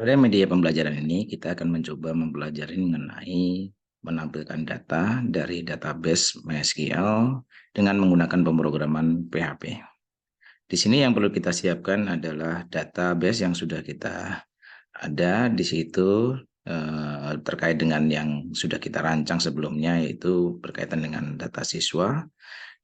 Pada media pembelajaran ini, kita akan mencoba mempelajari mengenai menampilkan data dari database MySQL dengan menggunakan pemrograman PHP. Di sini yang perlu kita siapkan adalah database yang sudah kita ada di situ terkait dengan yang sudah kita rancang sebelumnya, yaitu berkaitan dengan data siswa,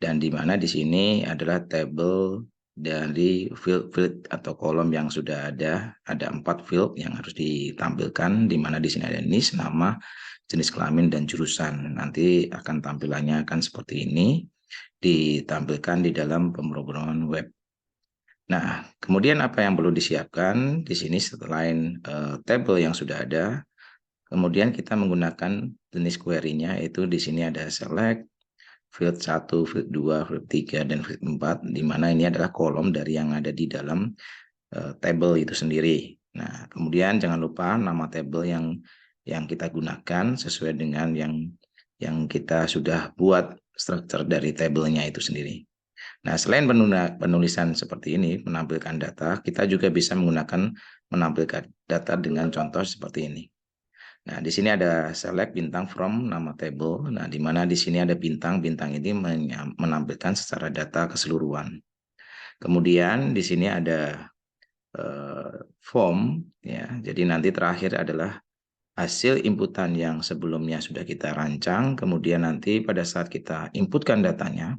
dan di mana di sini adalah tabel dari field atau kolom yang sudah ada 4 field yang harus ditampilkan, di mana di sini ada NIS, nama, jenis kelamin, dan jurusan. Nanti akan tampilannya akan seperti ini, ditampilkan di dalam pemrograman web. Nah, kemudian apa yang perlu disiapkan di sini selain tabel yang sudah ada, kemudian kita menggunakan jenis query-nya, yaitu di sini ada select, field 1, field 2, field 3, dan field 4, di mana ini adalah kolom dari yang ada di dalam table itu sendiri. Nah, kemudian jangan lupa nama table yang kita gunakan sesuai dengan yang kita sudah buat struktur dari tabelnya itu sendiri. Nah, selain penulisan seperti ini, menampilkan data, kita juga bisa menampilkan data dengan contoh seperti ini. Nah, di sini ada select bintang from nama table. Nah, di mana di sini ada bintang-bintang ini menampilkan secara data keseluruhan. Kemudian di sini ada form, ya. Jadi nanti terakhir adalah hasil inputan yang sebelumnya sudah kita rancang. Kemudian nanti pada saat kita inputkan datanya,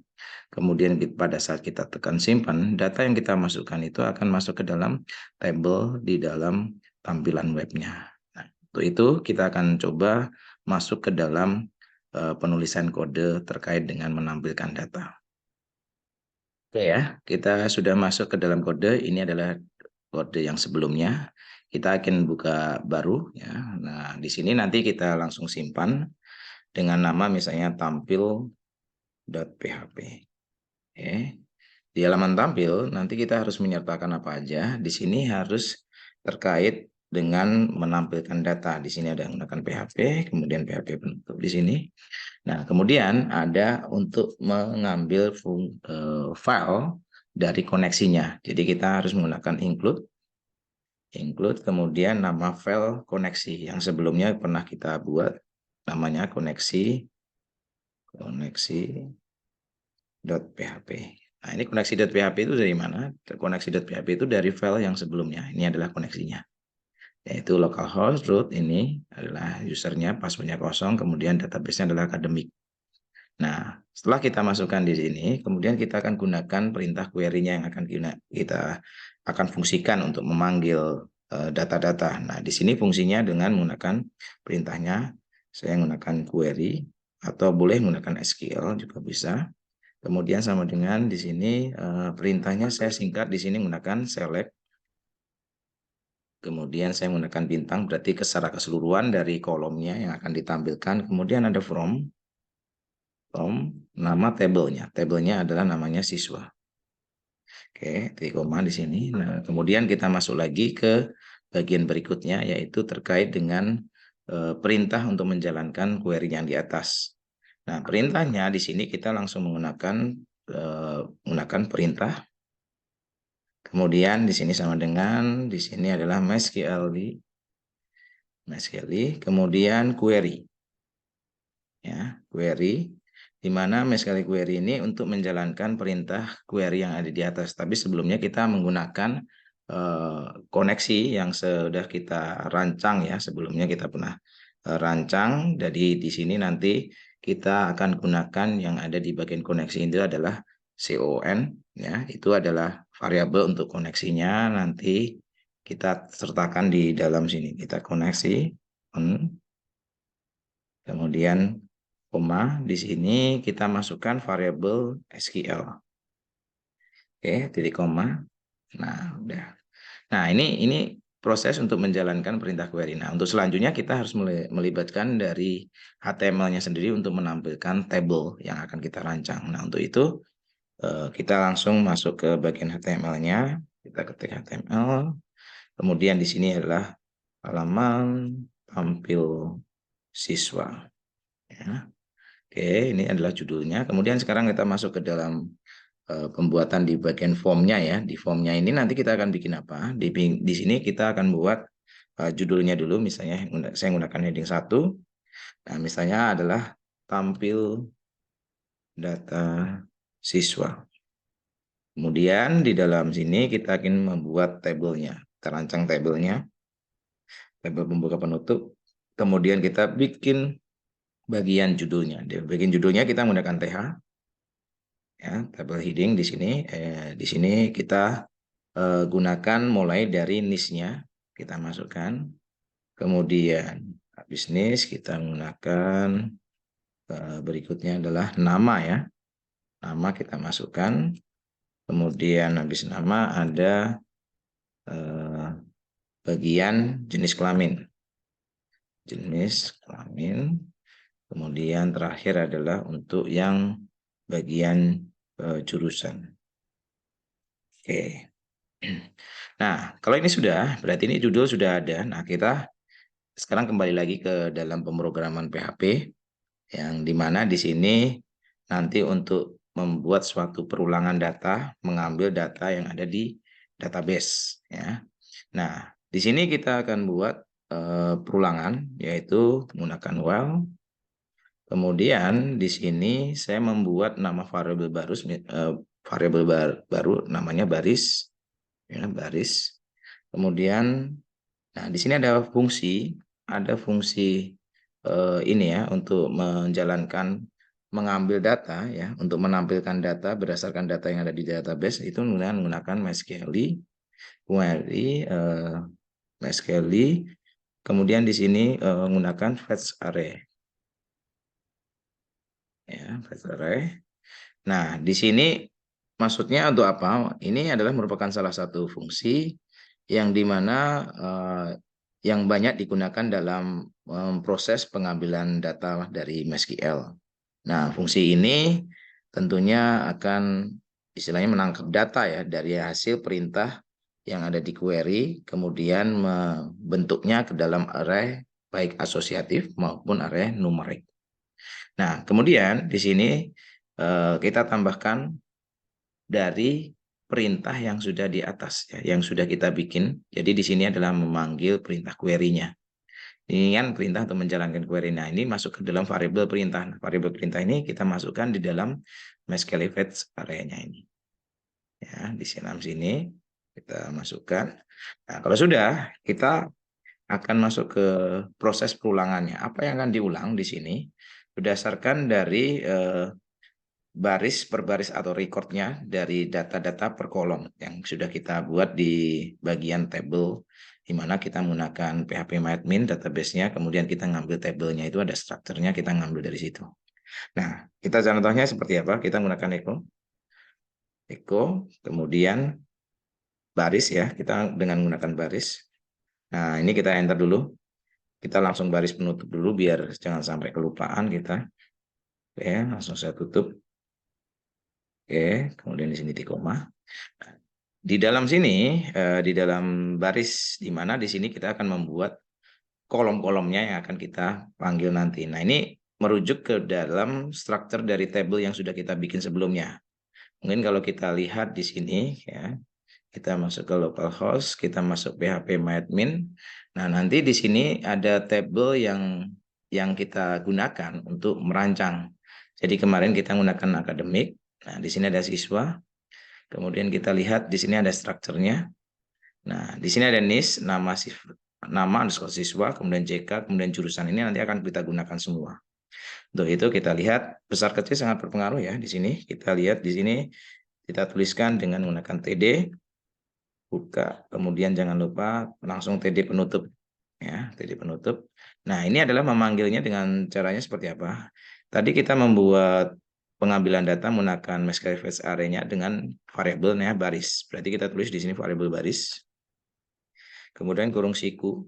kemudian pada saat kita tekan simpan, data yang kita masukkan itu akan masuk ke dalam table di dalam tampilan webnya. Nah, untuk itu kita akan coba masuk ke dalam penulisan kode terkait dengan menampilkan data. Oke ya, kita sudah masuk ke dalam kode. Ini adalah kode yang sebelumnya. Kita akan buka baru ya. Nah, di sini nanti kita langsung simpan dengan nama misalnya tampil.php. Oke. Di halaman tampil nanti kita harus menyertakan apa aja. Di sini harus terkait dengan menampilkan data. Di sini ada menggunakan PHP, kemudian PHP penutup di sini. Nah, kemudian ada untuk mengambil file dari koneksinya. Jadi kita harus menggunakan include, kemudian nama file koneksi yang sebelumnya pernah kita buat, namanya koneksi.php. Nah, ini koneksi.php itu dari mana? Koneksi.php itu dari file yang sebelumnya. Ini adalah koneksinya, yaitu localhost root. Ini adalah usernya, passwordnya kosong, kemudian database-nya adalah akademik. Nah, setelah kita masukkan di sini, kemudian kita akan gunakan perintah query-nya yang akan kita akan fungsikan untuk memanggil data-data. Nah, di sini fungsinya dengan menggunakan perintahnya, saya menggunakan query, atau boleh menggunakan SQL juga bisa. Kemudian sama dengan di sini perintahnya saya singkat di sini menggunakan select. Kemudian saya menggunakan bintang, berarti secara keseluruhan dari kolomnya yang akan ditampilkan. Kemudian ada from nama tabelnya. Tabelnya adalah namanya siswa. Oke, titik koma di sini. Nah, kemudian kita masuk lagi ke bagian berikutnya, yaitu terkait dengan perintah untuk menjalankan query yang di atas. Nah, perintahnya di sini kita langsung menggunakan perintah. Kemudian di sini sama dengan di sini adalah MySQL, kemudian query. Ya, query, di mana MySQL query ini untuk menjalankan perintah query yang ada di atas. Tapi sebelumnya kita menggunakan koneksi yang sudah kita rancang ya. Sebelumnya kita pernah rancang. Jadi di sini nanti kita akan gunakan yang ada di bagian koneksi itu adalah CON ya. Itu adalah variabel untuk koneksinya. Nanti kita sertakan di dalam sini. Kita koneksi kemudian koma, di sini kita masukkan variabel SQL. Oke, titik koma. Nah, udah. Nah, ini proses untuk menjalankan perintah query. Nah, untuk selanjutnya kita harus melibatkan dari HTML-nya sendiri untuk menampilkan table yang akan kita rancang. Nah, untuk itu kita langsung masuk ke bagian HTML-nya. Kita ketik HTML. Kemudian di sini adalah halaman tampil siswa. Ya. Oke, ini adalah judulnya. Kemudian sekarang kita masuk ke dalam pembuatan di bagian formnya ya. Di formnya ini nanti kita akan bikin apa? Di sini kita akan buat judulnya dulu, misalnya saya menggunakan heading 1. Nah, misalnya adalah tampil data siswa. Kemudian di dalam sini kita akan membuat tabelnya. Kita rancang tabelnya, tabel pembuka penutup. Kemudian kita bikin bagian judulnya. Di bagian judulnya kita menggunakan TH, ya, tabel heading di sini. Di sini kita gunakan mulai dari niche-nya kita masukkan. Kemudian habis niche kita menggunakan berikutnya adalah nama, ya. Nama kita masukkan. Kemudian habis nama ada bagian jenis kelamin. Jenis kelamin. Kemudian terakhir adalah untuk yang bagian jurusan. Oke. Nah, kalau ini sudah, berarti ini judul sudah ada. Nah, kita sekarang kembali lagi ke dalam pemrograman PHP, yang dimana di sini nanti untuk membuat suatu perulangan data, mengambil data yang ada di database, ya. Nah, di sini kita akan buat perulangan, yaitu menggunakan while. Kemudian di sini saya membuat nama variabel baru, namanya baris, ya, baris. Kemudian, nah di sini ada fungsi ini, ya, untuk mengambil data, ya, untuk menampilkan data berdasarkan data yang ada di database itu menggunakan MySQL query, MySQL. Kemudian di sini menggunakan fetch array, ya, fetch array. Nah, di sini maksudnya untuk apa? Ini adalah merupakan salah satu fungsi yang dimana yang banyak digunakan dalam proses pengambilan data dari MySQL. Nah, fungsi ini tentunya akan istilahnya menangkap data, ya, dari hasil perintah yang ada di query, kemudian membentuknya ke dalam array baik asosiatif maupun array numerik. Nah, kemudian di sini kita tambahkan dari perintah yang sudah di atas, ya, yang sudah kita bikin. Jadi di sini adalah memanggil perintah query-nya. Ini kan perintah untuk menjalankan query. Nah, ini masuk ke dalam variabel perintah. Nah, variabel perintah ini kita masukkan di dalam MySQL fetch area-nya ini. Ya, di sini kita masukkan. Nah, kalau sudah, kita akan masuk ke proses perulangannya. Apa yang akan diulang di sini? Berdasarkan dari baris per baris atau recordnya dari data-data per kolom yang sudah kita buat di bagian table, di mana kita menggunakan phpMyAdmin database-nya, kemudian kita ngambil tabelnya itu ada strukturnya, kita ngambil dari situ. Nah, kita contohnya seperti apa? Kita menggunakan echo, kemudian baris, ya, kita dengan menggunakan baris. Nah, ini kita enter dulu. Kita langsung baris penutup dulu biar jangan sampai kelupaan kita. Oke, langsung saya tutup. Oke, kemudian di sini di koma. Di dalam sini, di dalam baris, di mana di sini kita akan membuat kolom-kolomnya yang akan kita panggil nanti. Nah, ini merujuk ke dalam struktur dari table yang sudah kita bikin sebelumnya. Mungkin kalau kita lihat di sini, ya, kita masuk ke localhost, kita masuk phpMyAdmin. Nah, nanti di sini ada table yang kita gunakan untuk merancang. Jadi kemarin kita menggunakan akademik. Nah, di sini ada siswa. Kemudian kita lihat di sini ada strukturnya. Nah, di sini ada niche, nama underscore siswa, kemudian JK, kemudian jurusan. Ini nanti akan kita gunakan semua. Untuk itu kita lihat besar kecil sangat berpengaruh, ya. Di sini kita lihat di sini kita tuliskan dengan menggunakan TD, buka, kemudian jangan lupa langsung TD penutup, ya, TD penutup. Nah, ini adalah memanggilnya dengan caranya seperti apa? Tadi kita membuat pengambilan data menggunakan MySQL fetch array-nya dengan variabelnya baris. Berarti kita tulis di sini variabel baris. Kemudian kurung siku,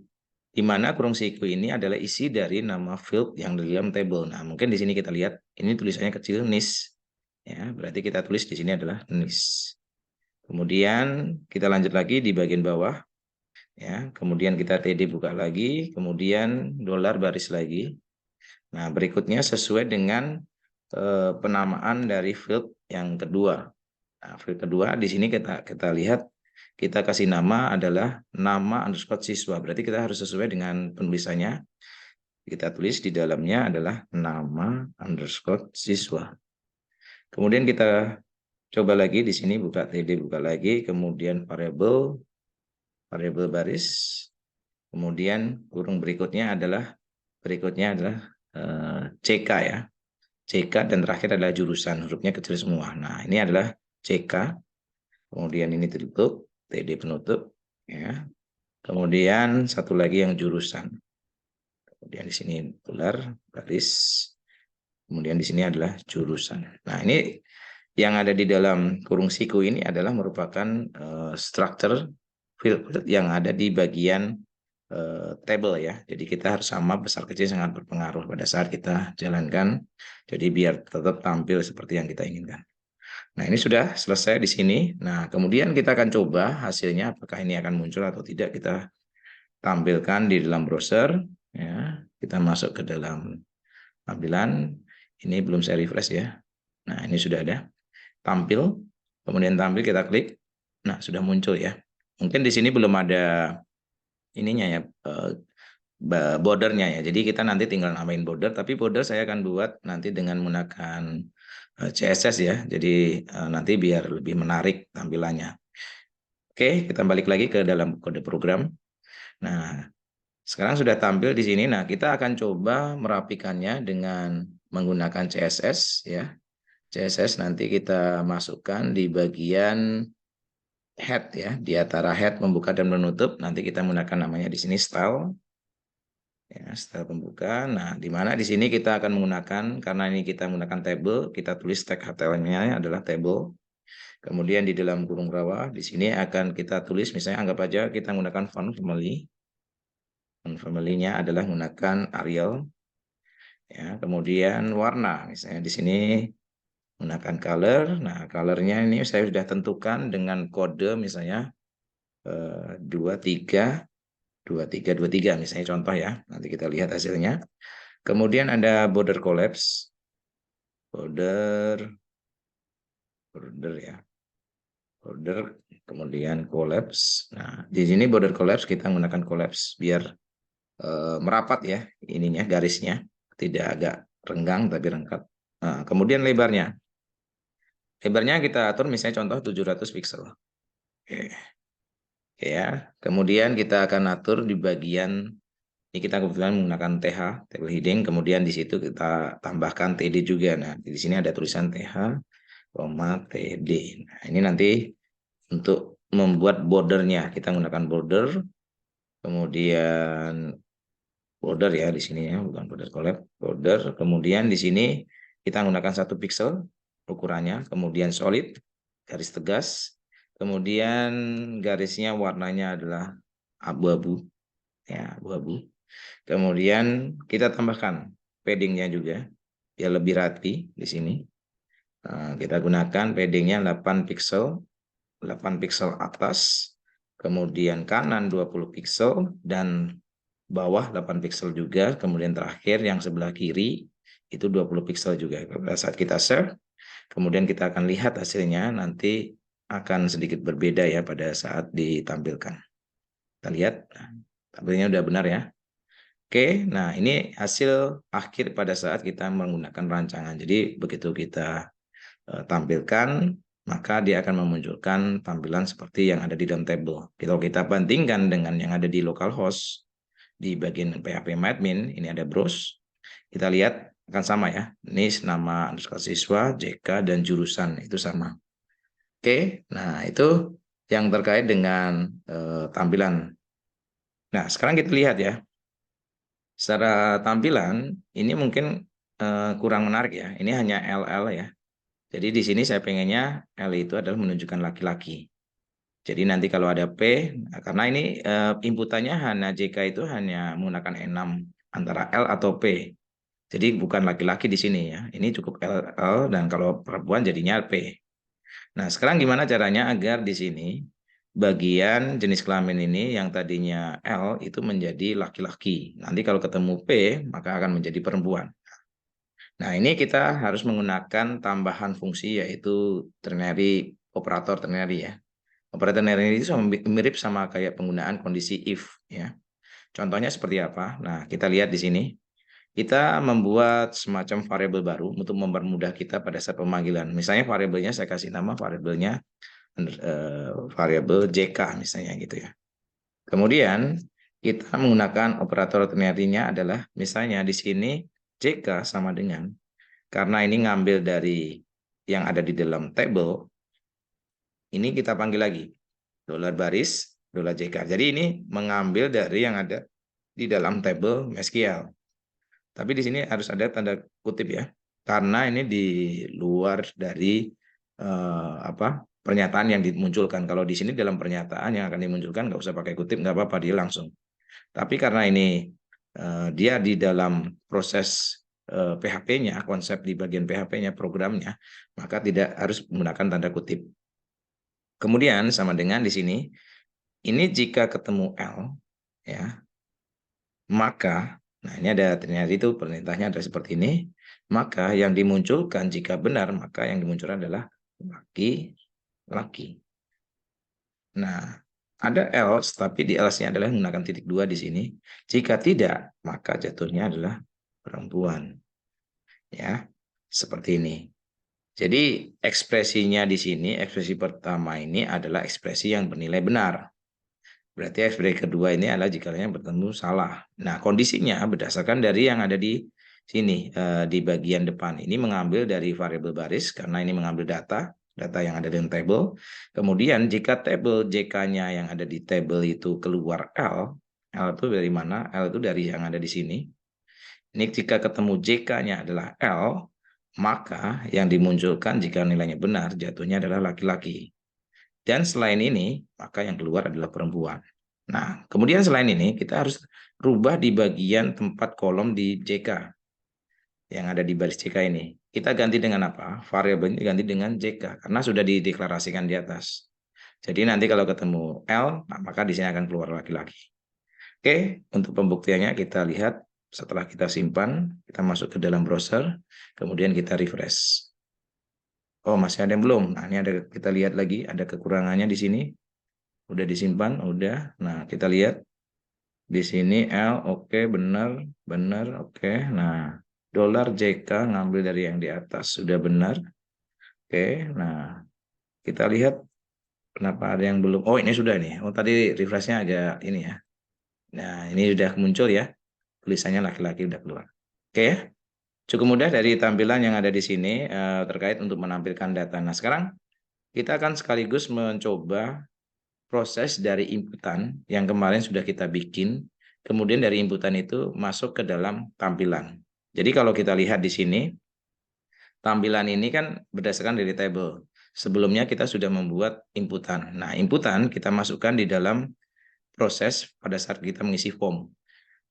di mana kurung siku ini adalah isi dari nama field yang di dalam table. Nah, mungkin di sini kita lihat ini tulisannya kecil niche, ya, berarti kita tulis di sini adalah niche. Kemudian kita lanjut lagi di bagian bawah, ya. Kemudian kita TD buka lagi, kemudian dolar baris lagi. Nah, berikutnya sesuai dengan penamaan dari field yang kedua. Nah, field kedua di sini kita lihat kita kasih nama adalah nama underscore siswa. Berarti kita harus sesuai dengan penulisannya. Kita tulis di dalamnya adalah nama underscore siswa. Kemudian kita coba lagi di sini buka TD, buka lagi, kemudian variabel baris, kemudian kurung berikutnya adalah CK ya. CK dan terakhir adalah jurusan, hurufnya kecil semua. Nah, ini adalah CK. Kemudian ini tutup, TD penutup ya. Kemudian satu lagi yang jurusan. Kemudian di sini tular baris. Kemudian di sini adalah jurusan. Nah, ini yang ada di dalam kurung siku ini adalah merupakan structure field yang ada di bagian table ya. Jadi kita harus sama, besar kecil sangat berpengaruh pada saat kita jalankan. Jadi biar tetap tampil seperti yang kita inginkan. Nah, ini sudah selesai di sini. Nah, kemudian kita akan coba hasilnya apakah ini akan muncul atau tidak. Kita tampilkan di dalam browser ya. Kita masuk ke dalam tampilan. Ini belum saya refresh ya. Nah, ini sudah ada. Tampil. Kemudian tampil kita klik. Nah, sudah muncul ya. Mungkin di sini belum ada ininya ya, bordernya ya. Jadi kita nanti tinggal namain border, tapi border saya akan buat nanti dengan menggunakan CSS ya. Jadi nanti biar lebih menarik tampilannya. Oke, kita balik lagi ke dalam kode program. Nah, sekarang sudah tampil di sini. Nah, kita akan coba merapikannya dengan menggunakan CSS ya. CSS nanti kita masukkan di bagian head ya, di antara head membuka dan menutup. Nanti kita menggunakan namanya di sini style. Ya, style pembuka. Nah, di mana di sini kita akan menggunakan, karena ini kita menggunakan table, kita tulis tag HTML-nya adalah table. Kemudian di dalam kurung bawah, di sini akan kita tulis, misalnya anggap aja kita menggunakan font family. Font family-nya adalah menggunakan Arial. Ya, kemudian warna, misalnya di sini menggunakan color. Nah, colornya ini saya sudah tentukan dengan kode misalnya 23 2323 misalnya contoh ya. Nanti kita lihat hasilnya. Kemudian ada border collapse. Border ya. Border kemudian collapse. Nah, di sini border collapse kita menggunakan collapse biar merapat ya ininya garisnya, tidak agak renggang tapi rengkat. Nah, kemudian lebarnya. Lebarnya kita atur misalnya contoh 700 pixel. Oke. Ya, kemudian kita akan atur di bagian ini kita kebetulan menggunakan TH, table heading, kemudian di situ kita tambahkan TD juga. Nah, di sini ada tulisan TH, TD. Nah, ini nanti untuk membuat bordernya, kita menggunakan border, kemudian border ya di sini ya, bukan border collab, border. Kemudian di sini kita menggunakan 1 pixel ukurannya, kemudian solid, garis tegas, kemudian garisnya warnanya adalah abu-abu, ya abu-abu. Kemudian kita tambahkan paddingnya juga, biar lebih rapi di sini. Nah, kita gunakan paddingnya 8 pixel, 8 pixel atas, kemudian kanan 20 pixel, dan bawah 8 pixel juga, kemudian terakhir yang sebelah kiri itu 20 pixel juga. Pada saat kita share, kemudian kita akan lihat hasilnya nanti akan sedikit berbeda ya pada saat ditampilkan. Kita lihat, tampilnya udah benar ya. Oke, nah ini hasil akhir pada saat kita menggunakan rancangan. Jadi begitu kita tampilkan, maka dia akan memunculkan tampilan seperti yang ada di dalam table. Kalau kita bandingkan dengan yang ada di localhost, di bagian php-admin, ini ada browse, kita lihat akan sama ya. Ini nama underscore siswa, JK, dan jurusan itu sama. Oke, nah itu yang terkait dengan tampilan. Nah, sekarang kita lihat ya. Secara tampilan, ini mungkin kurang menarik ya. Ini hanya LL ya. Jadi di sini saya pengennya L itu adalah menunjukkan laki-laki. Jadi nanti kalau ada P, nah karena ini inputannya hanya JK itu hanya menggunakan E6 antara L atau P. Jadi bukan laki-laki di sini ya. Ini cukup LL dan kalau perempuan jadinya P. Nah, sekarang gimana caranya agar di sini bagian jenis kelamin ini yang tadinya L itu menjadi laki-laki. Nanti kalau ketemu P, maka akan menjadi perempuan. Nah, ini kita harus menggunakan tambahan fungsi yaitu ternary, operator ternary ya. Operator linear itu mirip sama kayak penggunaan kondisi if, ya. Contohnya seperti apa? Nah, kita lihat di sini. Kita membuat semacam variabel baru untuk mempermudah kita pada saat pemanggilan. Misalnya variabelnya saya kasih nama variabelnya variabel JK misalnya gitu ya. Kemudian kita menggunakan operator ternary-nya adalah misalnya di sini JK sama dengan, karena ini ngambil dari yang ada di dalam table, ini kita panggil lagi $baris $JK. Jadi ini mengambil dari yang ada di dalam table MySQL. Tapi di sini harus ada tanda kutip ya, karena ini di luar dari pernyataan yang dimunculkan. Kalau di sini dalam pernyataan yang akan dimunculkan nggak usah pakai kutip, nggak apa-apa, dia langsung. Tapi karena ini dia di dalam proses PHP-nya, konsep di bagian PHP-nya, programnya, maka tidak harus menggunakan tanda kutip. Kemudian sama dengan di sini, ini jika ketemu L, ya, maka, nah ini ada ternyata itu perintahnya ada seperti ini, maka yang dimunculkan jika benar, maka yang dimunculkan adalah laki-laki. Nah, ada else, tapi di else-nya adalah menggunakan titik 2 di sini. Jika tidak, maka jatuhnya adalah perempuan. Ya, seperti ini. Jadi ekspresinya di sini, ekspresi pertama ini adalah ekspresi yang bernilai benar. Berarti ekspresi kedua ini adalah jika yang bertemu salah. Nah, kondisinya berdasarkan dari yang ada di sini, di bagian depan. Ini mengambil dari variabel baris, karena ini mengambil data yang ada dalam table. Kemudian jika table JK-nya yang ada di table itu keluar L itu dari mana? L itu dari yang ada di sini. Ini jika ketemu JK-nya adalah L, maka yang dimunculkan jika nilainya benar, jatuhnya adalah laki-laki. Dan selain ini, maka yang keluar adalah perempuan. Nah, kemudian selain ini, kita harus rubah di bagian tempat kolom di JK. Yang ada di baris JK ini. Kita ganti dengan apa? Variabelnya diganti dengan JK, karena sudah dideklarasikan di atas. Jadi nanti kalau ketemu L, nah maka di sini akan keluar laki-laki. Oke, untuk pembuktiannya kita lihat setelah kita simpan, kita masuk ke dalam browser, kemudian kita refresh. Oh, masih ada yang belum. Nah, ini ada, kita lihat lagi, ada kekurangannya di sini. Udah disimpan, udah. Nah, kita lihat di sini L, oke, benar, oke. Nah, $JK ngambil dari yang di atas, sudah benar. Oke, nah, kita lihat kenapa ada yang belum. Oh, ini sudah nih. Oh, tadi refreshnya agak ini ya. Nah, ini sudah muncul ya. Tulisannya laki-laki udah keluar. Oke ya. Cukup mudah dari tampilan yang ada di sini terkait untuk menampilkan data. Nah, sekarang kita akan sekaligus mencoba proses dari inputan yang kemarin sudah kita bikin, kemudian dari inputan itu masuk ke dalam tampilan. Jadi kalau kita lihat di sini, tampilan ini kan berdasarkan dari table. Sebelumnya kita sudah membuat inputan. Nah, inputan kita masukkan di dalam proses pada saat kita mengisi form.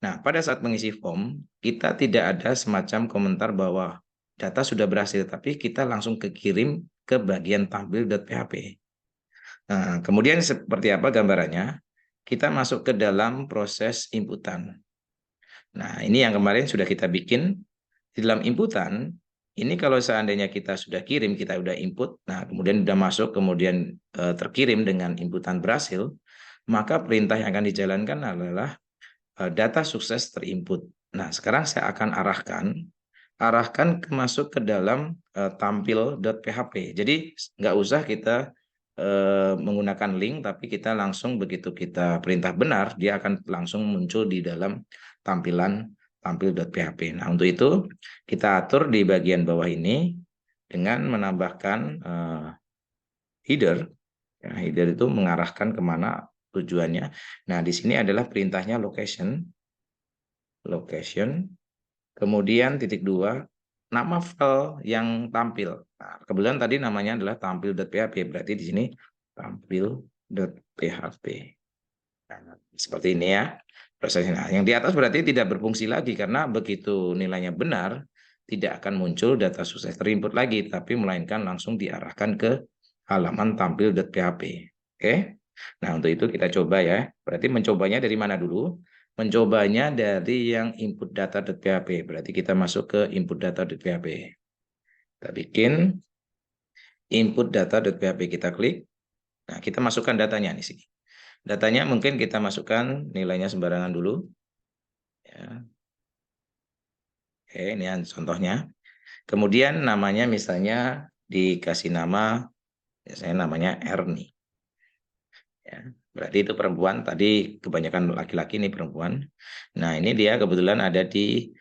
Nah, pada saat mengisi form, kita tidak ada semacam komentar bahwa data sudah berhasil, tapi kita langsung kekirim ke bagian tampil.php. Nah, kemudian seperti apa gambarannya? Kita masuk ke dalam proses inputan. Nah, ini yang kemarin sudah kita bikin. Di dalam inputan, ini kalau seandainya kita sudah kirim, kita sudah input, nah kemudian sudah masuk, kemudian terkirim dengan inputan berhasil, maka perintah yang akan dijalankan adalah data sukses terinput. Nah, sekarang saya akan arahkan masuk ke dalam tampil.php. Jadi nggak usah kita menggunakan link, tapi kita langsung begitu kita perintah benar, dia akan langsung muncul di dalam tampilan tampil.php. Nah, untuk itu kita atur di bagian bawah ini dengan menambahkan header. Ya, header itu mengarahkan kemana tujuannya. Nah, di sini adalah perintahnya location, kemudian titik 2, nama file yang tampil. Nah, kebetulan tadi namanya adalah tampil.php, berarti di sini tampil.php. Nah, seperti ini ya prosesnya. Nah, yang di atas berarti tidak berfungsi lagi, karena begitu nilainya benar, tidak akan muncul data sukses terinput lagi, tapi melainkan langsung diarahkan ke halaman tampil.php. Oke. Nah, untuk itu kita coba ya. Berarti mencobanya dari mana dulu? Mencobanya dari yang input data.php. Berarti kita masuk ke input data.php. Kita bikin input data.php, kita klik. Nah, kita masukkan datanya di sini. Datanya mungkin kita masukkan nilainya sembarangan dulu. Ya. Oke, ini contohnya. Kemudian namanya misalnya dikasih nama, saya namanya Erni. Ya, berarti itu perempuan. Tadi kebanyakan laki-laki, ini perempuan. Nah, ini dia kebetulan ada di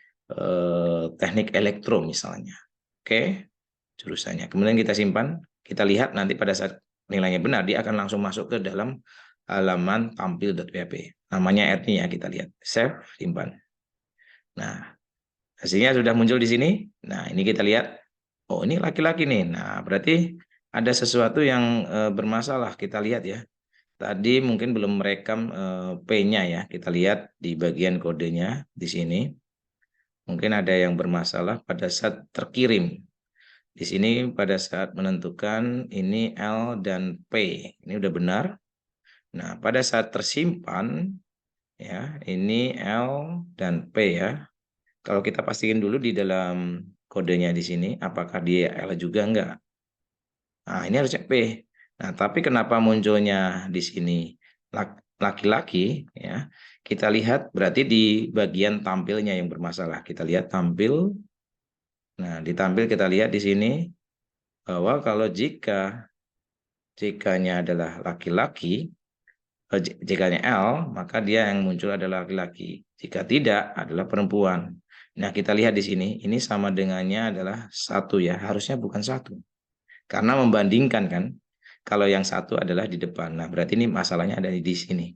teknik elektro misalnya. Oke, jurusannya. Kemudian kita simpan. Kita lihat nanti pada saat nilainya benar, dia akan langsung masuk ke dalam halaman tampil.php. Namanya Erni ya, kita lihat. Save, simpan. Nah, hasilnya sudah muncul di sini. Nah, ini kita lihat. Oh, ini laki-laki nih. Nah, berarti ada sesuatu yang bermasalah. Kita lihat ya. Tadi mungkin belum merekam P-nya ya. Kita lihat di bagian kodenya di sini. Mungkin ada yang bermasalah pada saat terkirim. Di sini pada saat menentukan ini L dan P. Ini udah benar. Nah, pada saat tersimpan ya, ini L dan P ya. Kalau kita pastiin dulu di dalam kodenya di sini, apakah dia L juga enggak? Nah, ini harusnya P. Nah, tapi kenapa munculnya di sini laki-laki ya? Kita lihat berarti di bagian tampilnya yang bermasalah. Kita lihat tampil. Nah, di tampil kita lihat di sini bahwa kalau jika-nya adalah laki-laki, jika-nya L, maka dia yang muncul adalah laki-laki. Jika tidak, adalah perempuan. Nah, kita lihat di sini, ini sama dengannya adalah 1 ya, harusnya bukan 1. Karena membandingkan kan, kalau yang 1 adalah di depan. Nah, berarti ini masalahnya ada di sini.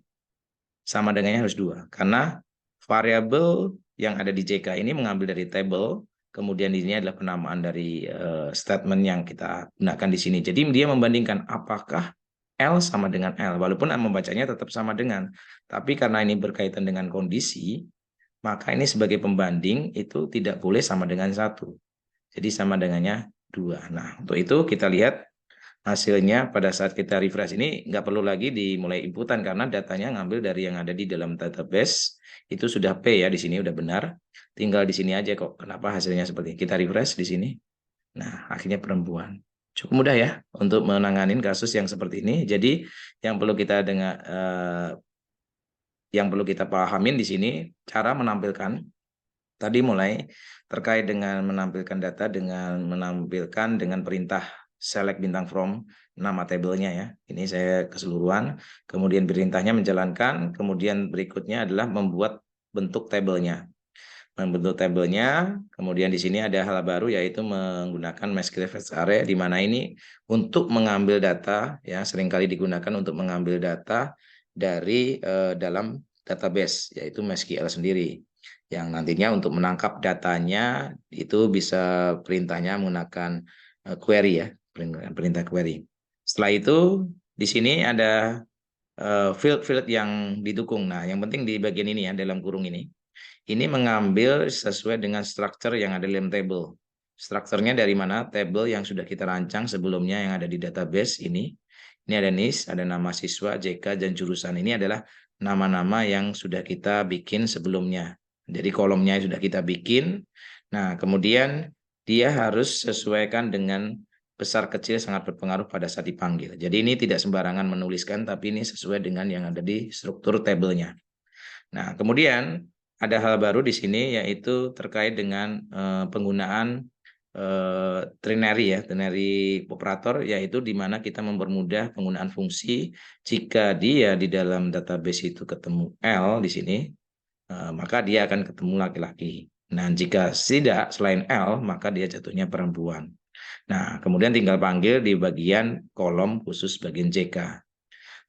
Sama dengannya harus 2. Karena variabel yang ada di JK ini mengambil dari table, kemudian di sini adalah penamaan dari statement yang kita gunakan di sini. Jadi dia membandingkan apakah L sama dengan L, walaupun membacanya tetap sama dengan. Tapi karena ini berkaitan dengan kondisi, maka ini sebagai pembanding itu tidak boleh sama dengan 1. Jadi sama dengannya 2. Nah, untuk itu kita lihat hasilnya pada saat kita refresh ini nggak perlu lagi dimulai inputan karena datanya ngambil dari yang ada di dalam database. Itu sudah P ya, di sini udah benar. Tinggal di sini aja kok. Kenapa hasilnya seperti ini? Kita refresh di sini. Nah, akhirnya perempuan. Cukup mudah ya untuk menanganin kasus yang seperti ini. Jadi yang perlu kita dengar, yang perlu kita pahamin di sini cara menampilkan tadi mulai terkait dengan menampilkan data dengan menampilkan dengan perintah select bintang from nama tabelnya ya. Ini saya keseluruhan. Kemudian perintahnya menjalankan. Kemudian berikutnya adalah membuat bentuk tabelnya. Membentuk tabelnya, kemudian di sini ada hal baru yaitu menggunakan MySQL Fetch Array di mana ini untuk mengambil data ya seringkali digunakan untuk mengambil data dari dalam database yaitu MySQL sendiri. Yang nantinya untuk menangkap datanya itu bisa perintahnya menggunakan query ya, perintah query. Setelah itu di sini ada field-field yang didukung. Nah, yang penting di bagian ini ya dalam kurung ini. Ini mengambil sesuai dengan struktur yang ada dalam table. Strukturnya dari mana? Table yang sudah kita rancang sebelumnya yang ada di database ini. Ini ada NIS, ada nama siswa, JK, dan jurusan. Ini adalah nama-nama yang sudah kita bikin sebelumnya. Jadi kolomnya sudah kita bikin. Nah, kemudian dia harus sesuaikan dengan besar kecil sangat berpengaruh pada saat dipanggil. Jadi ini tidak sembarangan menuliskan, tapi ini sesuai dengan yang ada di struktur tabelnya. Nah, kemudian ada hal baru di sini yaitu terkait dengan penggunaan ternary ya, ternary operator yaitu di mana kita mempermudah penggunaan fungsi jika dia di dalam database itu ketemu L di sini, maka dia akan ketemu laki-laki. Nah, jika tidak selain L, maka dia jatuhnya perempuan. Nah, kemudian tinggal panggil di bagian kolom khusus bagian JK.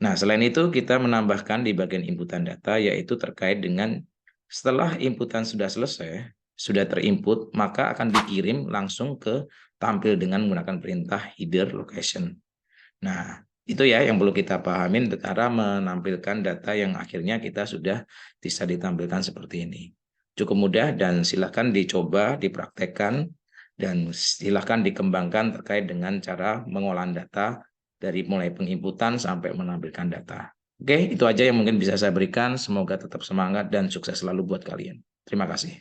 Nah, selain itu kita menambahkan di bagian inputan data yaitu terkait dengan setelah inputan sudah selesai, sudah terinput, maka akan dikirim langsung ke tampil dengan menggunakan perintah header location. Nah, itu ya yang perlu kita pahamin cara menampilkan data yang akhirnya kita sudah bisa ditampilkan seperti ini. Cukup mudah dan silakan dicoba, dipraktekkan, dan silakan dikembangkan terkait dengan cara pengolahan data dari mulai penginputan sampai menampilkan data. Oke, itu aja yang mungkin bisa saya berikan. Semoga tetap semangat dan sukses selalu buat kalian. Terima kasih.